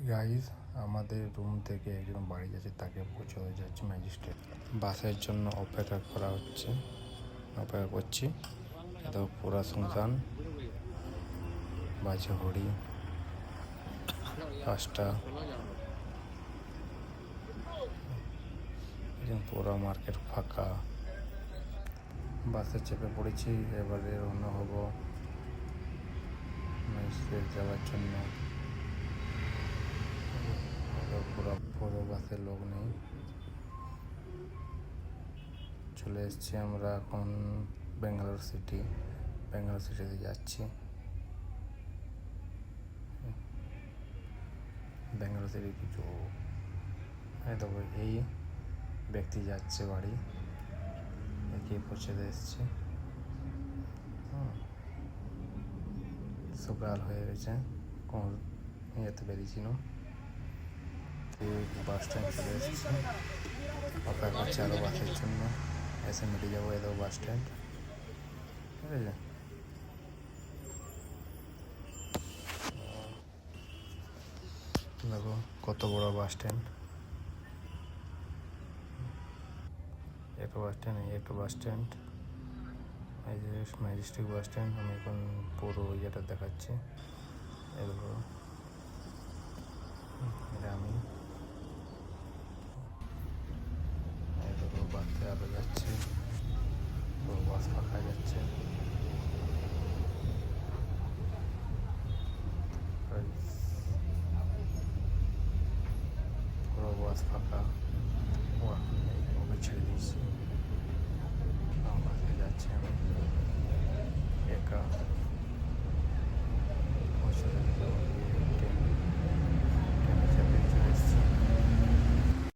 Guys আমাদের room থেকে একজন বাড়ি যাচ্ছে, তাকে পৌঁছাতে যাচ্ছে ম্যাজিস্ট্রেট। বাসের জন্য অপেক্ষা করছি। এত পুরা শুনশান, বাজে ঘড়ি 5টা। পুরো মার্কেট ফাঁকা। বাসে চেপে পড়েছি, এবারে রওনা হব ম্যাজিস্ট্রেট যাওয়ার জন্য। পুরো বাসে লোক নেই। চলে এসেছি আমরা এখন ব্যাঙ্গালোর সিটিতে যাচ্ছি। ব্যাঙ্গালোর সিটি কিছু তবে এই ব্যক্তি যাচ্ছে বাড়ি, একে পৌঁছাতে এসছে। সকাল হয়ে গেছে, কোন ইয়েতে বেরিয়েছিল। বাস স্ট্যান্ড চলে এসেছি, অপেক্ষা করছি আরও বাসের জন্য। এসে মিটে যাবো এদের বাস স্ট্যান্ড, ঠিক আছে। দেখো কত বড় বাস স্ট্যান্ড। একটা বাস স্ট্যান্ড, এই যে ম্যাজিস্ট্রেট বাস স্ট্যান্ড। আমি এখন পুরো ইয়েটা দেখাচ্ছি। এগুলো এটা আমি বাসে আরো যাচ্ছে, পুরো বাস ফাঁকা যাচ্ছে। পুরো বাস ফাঁকা, ওকে ছেড়ে দিয়েছি। বাসে যাচ্ছি আমি একা,